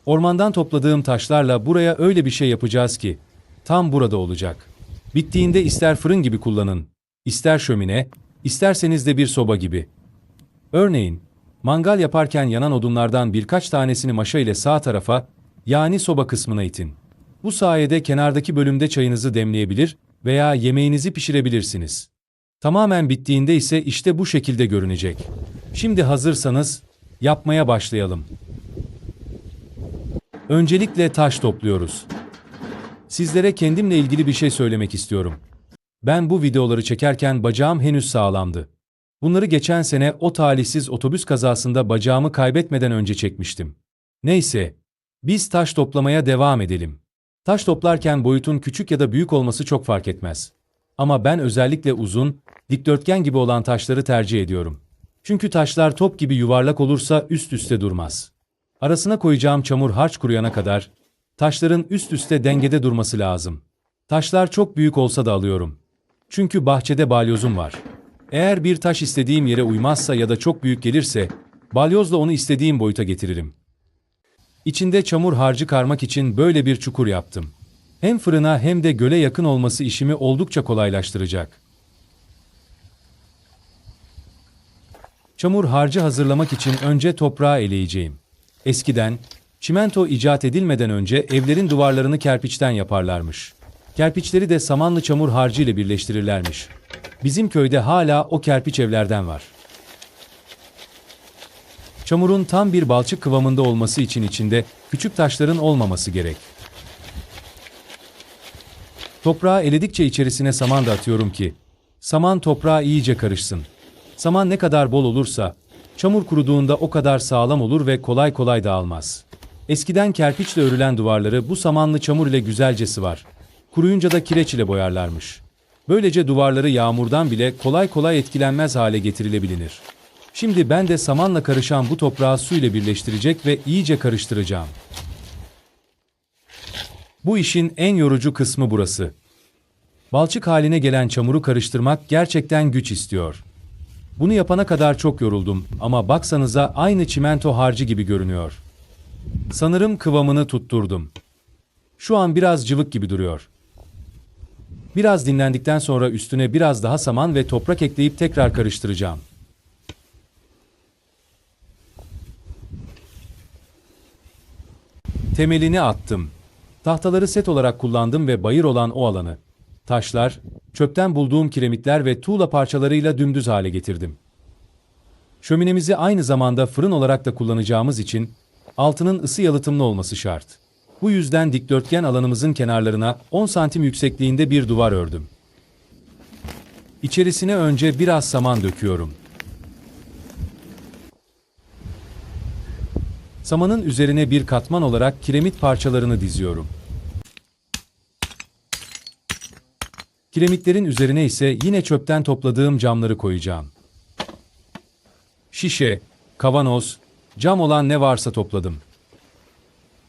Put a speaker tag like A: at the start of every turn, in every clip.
A: Ormandan topladığım taşlarla buraya öyle bir şey yapacağız ki, tam burada olacak. Bittiğinde ister fırın gibi kullanın, ister şömine, isterseniz de bir soba gibi. Örneğin, mangal yaparken yanan odunlardan birkaç tanesini maşa ile sağ tarafa, yani soba kısmına itin. Bu sayede kenardaki bölümde çayınızı demleyebilir veya yemeğinizi pişirebilirsiniz. Tamamen bittiğinde ise işte bu şekilde görünecek. Şimdi hazırsanız, yapmaya başlayalım. Öncelikle taş topluyoruz. Sizlere kendimle ilgili bir şey söylemek istiyorum. Ben bu videoları çekerken bacağım henüz sağlamdı. Bunları geçen sene o talihsiz otobüs kazasında bacağımı kaybetmeden önce çekmiştim. Neyse, biz taş toplamaya devam edelim. Taş toplarken boyutun küçük ya da büyük olması çok fark etmez. Ama ben özellikle uzun, dikdörtgen gibi olan taşları tercih ediyorum. Çünkü taşlar top gibi yuvarlak olursa üst üste durmaz. Arasına koyacağım çamur harç kuruyana kadar, taşların üst üste dengede durması lazım. Taşlar çok büyük olsa da alıyorum. Çünkü bahçede balyozum var. Eğer bir taş istediğim yere uymazsa ya da çok büyük gelirse, balyozla onu istediğim boyuta getiririm. İçinde çamur harcı karmak için böyle bir çukur yaptım. Hem fırına hem de göle yakın olması işimi oldukça kolaylaştıracak. Çamur harcı hazırlamak için önce toprağı eleyeceğim. Eskiden, çimento icat edilmeden önce evlerin duvarlarını kerpiçten yaparlarmış. Kerpiçleri de samanlı çamur harcı ile birleştirirlermiş. Bizim köyde hala o kerpiç evlerden var. Çamurun tam bir balçık kıvamında olması için içinde küçük taşların olmaması gerek. Toprağı eledikçe içerisine saman da atıyorum ki, saman toprağa iyice karışsın. Saman ne kadar bol olursa, çamur kuruduğunda o kadar sağlam olur ve kolay kolay dağılmaz. Eskiden kerpiçle örülen duvarları bu samanlı çamur ile güzelce sıvar. Kuruyunca da kireç ile boyarlarmış. Böylece duvarları yağmurdan bile kolay kolay etkilenmez hale getirilebilir. Şimdi ben de samanla karışan bu toprağı su ile birleştirecek ve iyice karıştıracağım. Bu işin en yorucu kısmı burası. Balçık haline gelen çamuru karıştırmak gerçekten güç istiyor. Bunu yapana kadar çok yoruldum ama baksanıza aynı çimento harcı gibi görünüyor. Sanırım kıvamını tutturdum. Şu an biraz cıvık gibi duruyor. Biraz dinlendikten sonra üstüne biraz daha saman ve toprak ekleyip tekrar karıştıracağım. Temelini attım. Tahtaları set olarak kullandım ve bayır olan o alanı, taşlar, çöpten bulduğum kiremitler ve tuğla parçalarıyla dümdüz hale getirdim. Şöminemizi aynı zamanda fırın olarak da kullanacağımız için altının ısı yalıtımlı olması şart. Bu yüzden dikdörtgen alanımızın kenarlarına 10 santim yüksekliğinde bir duvar ördüm. İçerisine önce biraz saman döküyorum. Samanın üzerine bir katman olarak kiremit parçalarını diziyorum. Kiremitlerin üzerine ise yine çöpten topladığım camları koyacağım. Şişe, kavanoz, cam olan ne varsa topladım.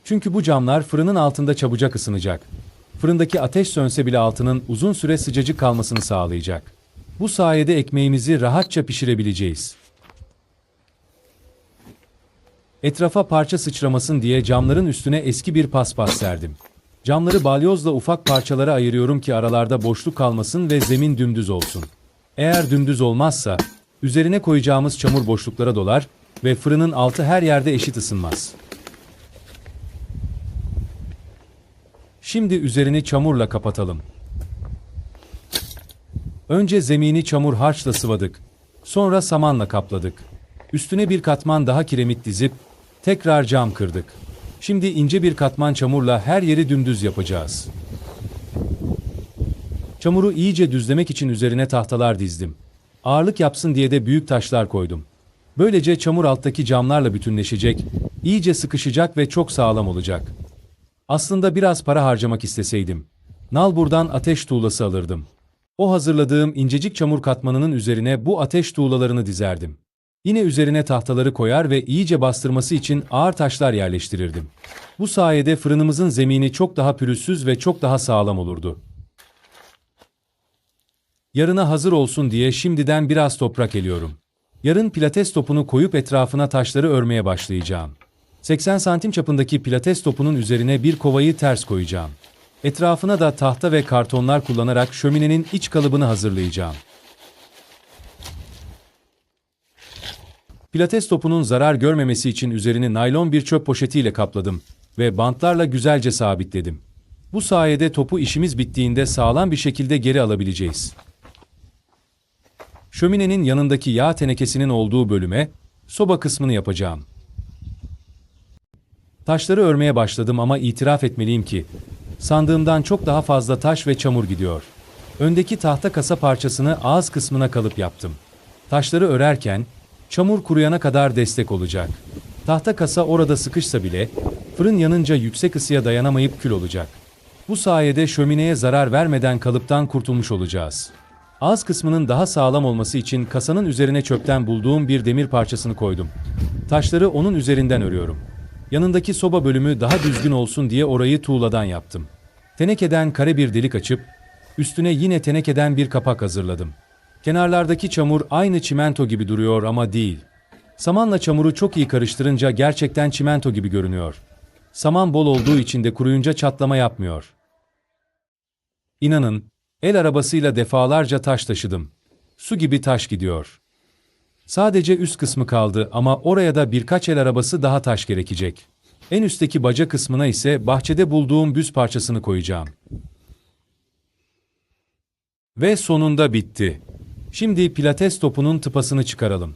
A: Çünkü bu camlar fırının altında çabucak ısınacak. Fırındaki ateş sönse bile altının uzun süre sıcacık kalmasını sağlayacak. Bu sayede ekmeğimizi rahatça pişirebileceğiz. Etrafa parça sıçramasın diye camların üstüne eski bir paspas serdim. Camları balyozla ufak parçalara ayırıyorum ki aralarda boşluk kalmasın ve zemin dümdüz olsun. Eğer dümdüz olmazsa, üzerine koyacağımız çamur boşluklara dolar ve fırının altı her yerde eşit ısınmaz. Şimdi üzerini çamurla kapatalım. Önce zemini çamur harçla sıvadık. Sonra samanla kapladık. Üstüne bir katman daha kiremit dizip tekrar cam kırdık. Şimdi ince bir katman çamurla her yeri dümdüz yapacağız. Çamuru iyice düzlemek için üzerine tahtalar dizdim. Ağırlık yapsın diye de büyük taşlar koydum. Böylece çamur alttaki camlarla bütünleşecek, iyice sıkışacak ve çok sağlam olacak. Aslında biraz para harcamak isteseydim, nalburdan ateş tuğlası alırdım. O hazırladığım incecik çamur katmanının üzerine bu ateş tuğlalarını dizerdim. Yine üzerine tahtaları koyar ve iyice bastırması için ağır taşlar yerleştirirdim. Bu sayede fırınımızın zemini çok daha pürüzsüz ve çok daha sağlam olurdu. Yarına hazır olsun diye şimdiden biraz toprak eliyorum. Yarın pilates topunu koyup etrafına taşları örmeye başlayacağım. 80 santim çapındaki pilates topunun üzerine bir kovayı ters koyacağım. Etrafına da tahta ve kartonlar kullanarak şöminenin iç kalıbını hazırlayacağım. Pilates topunun zarar görmemesi için üzerini naylon bir çöp poşetiyle kapladım ve bantlarla güzelce sabitledim. Bu sayede topu işimiz bittiğinde sağlam bir şekilde geri alabileceğiz. Şöminenin yanındaki yağ tenekesinin olduğu bölüme soba kısmını yapacağım. Taşları örmeye başladım ama itiraf etmeliyim ki sandığımdan çok daha fazla taş ve çamur gidiyor. Öndeki tahta kasa parçasını ağız kısmına kalıp yaptım. Taşları örerken çamur kuruyana kadar destek olacak. Tahta kasa orada sıkışsa bile fırın yanınca yüksek ısıya dayanamayıp kül olacak. Bu sayede şömineye zarar vermeden kalıptan kurtulmuş olacağız. Ağız kısmının daha sağlam olması için kasanın üzerine çöpten bulduğum bir demir parçasını koydum. Taşları onun üzerinden örüyorum. Yanındaki soba bölümü daha düzgün olsun diye orayı tuğladan yaptım. Tenekeden kare bir delik açıp üstüne yine tenekeden bir kapak hazırladım. Kenarlardaki çamur aynı çimento gibi duruyor ama değil. Samanla çamuru çok iyi karıştırınca gerçekten çimento gibi görünüyor. Saman bol olduğu için de kuruyunca çatlama yapmıyor. İnanın, el arabasıyla defalarca taş taşıdım. Su gibi taş gidiyor. Sadece üst kısmı kaldı ama oraya da birkaç el arabası daha taş gerekecek. En üstteki baca kısmına ise bahçede bulduğum büz parçasını koyacağım. Ve sonunda bitti. Şimdi pilates topunun tıpasını çıkaralım.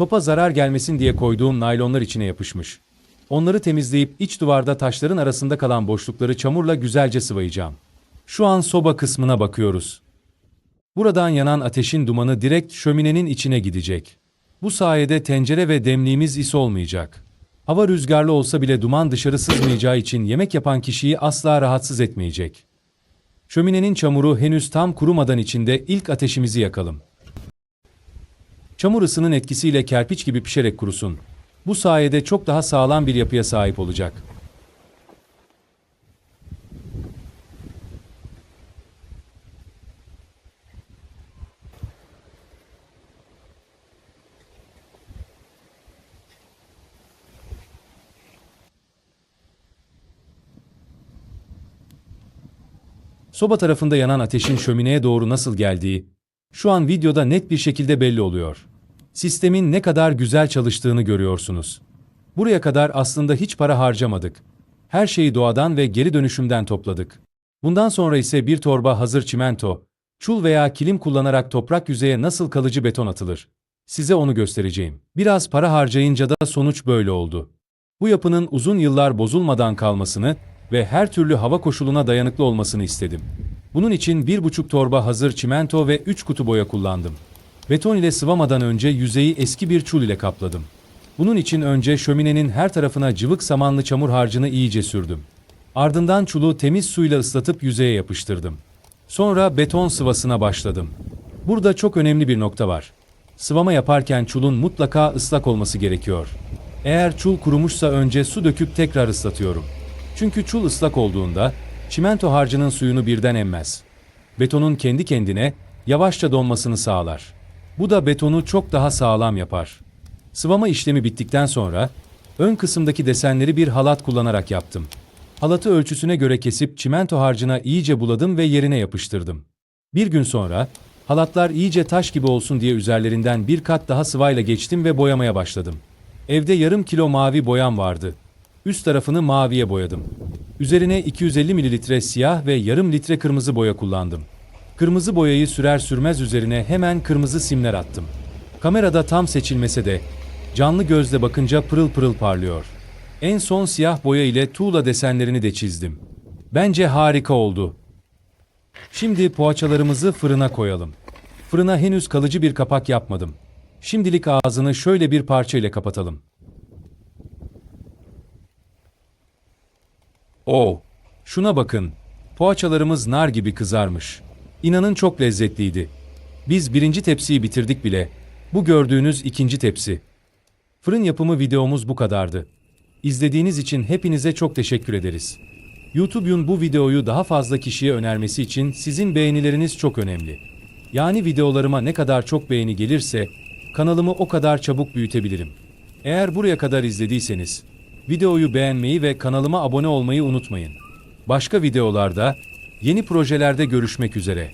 A: Topa zarar gelmesin diye koyduğum naylonlar içine yapışmış. Onları temizleyip iç duvarda taşların arasında kalan boşlukları çamurla güzelce sıvayacağım. Şu an soba kısmına bakıyoruz. Buradan yanan ateşin dumanı direkt şöminenin içine gidecek. Bu sayede tencere ve demliğimiz is olmayacak. Hava rüzgarlı olsa bile duman dışarı sızmayacağı için yemek yapan kişiyi asla rahatsız etmeyecek. Şöminenin çamuru henüz tam kurumadan içinde ilk ateşimizi yakalım. Çamur ısının etkisiyle kerpiç gibi pişerek kurusun. Bu sayede çok daha sağlam bir yapıya sahip olacak. Soba tarafında yanan ateşin şömineye doğru nasıl geldiği, şu an videoda net bir şekilde belli oluyor. Sistemin ne kadar güzel çalıştığını görüyorsunuz. Buraya kadar aslında hiç para harcamadık. Her şeyi doğadan ve geri dönüşümden topladık. Bundan sonra ise bir torba hazır çimento, çul veya kilim kullanarak toprak yüzeye nasıl kalıcı beton atılır? Size onu göstereceğim. Biraz para harcayınca da sonuç böyle oldu. Bu yapının uzun yıllar bozulmadan kalmasını ve her türlü hava koşuluna dayanıklı olmasını istedim. Bunun için 1,5 torba hazır çimento ve 3 kutu boya kullandım. Beton ile sıvamadan önce yüzeyi eski bir çul ile kapladım. Bunun için önce şöminenin her tarafına cıvık samanlı çamur harcını iyice sürdüm. Ardından çulu temiz suyla ıslatıp yüzeye yapıştırdım. Sonra beton sıvasına başladım. Burada çok önemli bir nokta var. Sıvama yaparken çulun mutlaka ıslak olması gerekiyor. Eğer çul kurumuşsa önce su döküp tekrar ıslatıyorum. Çünkü çul ıslak olduğunda çimento harcının suyunu birden emmez. Betonun kendi kendine yavaşça donmasını sağlar. Bu da betonu çok daha sağlam yapar. Sıvama işlemi bittikten sonra ön kısımdaki desenleri bir halat kullanarak yaptım. Halatı ölçüsüne göre kesip çimento harcına iyice buladım ve yerine yapıştırdım. Bir gün sonra halatlar iyice taş gibi olsun diye üzerlerinden bir kat daha sıvayla geçtim ve boyamaya başladım. Evde yarım kilo mavi boyam vardı. Üst tarafını maviye boyadım. Üzerine 250 mililitre siyah ve yarım litre kırmızı boya kullandım. Kırmızı boyayı sürer sürmez üzerine hemen kırmızı simler attım. Kamerada tam seçilmese de canlı gözle bakınca pırıl pırıl parlıyor. En son siyah boya ile tuğla desenlerini de çizdim. Bence harika oldu. Şimdi poğaçalarımızı fırına koyalım. Fırına henüz kalıcı bir kapak yapmadım. Şimdilik ağzını şöyle bir parça ile kapatalım. Şuna bakın. Poğaçalarımız nar gibi kızarmış. İnanın çok lezzetliydi. Biz birinci tepsiyi bitirdik bile. Bu gördüğünüz ikinci tepsi. Fırın yapımı videomuz bu kadardı. İzlediğiniz için hepinize çok teşekkür ederiz. YouTube'un bu videoyu daha fazla kişiye önermesi için sizin beğenileriniz çok önemli. Yani videolarıma ne kadar çok beğeni gelirse, kanalımı o kadar çabuk büyütebilirim. Eğer buraya kadar izlediyseniz, videoyu beğenmeyi ve kanalıma abone olmayı unutmayın. Başka videolarda, yeni projelerde görüşmek üzere.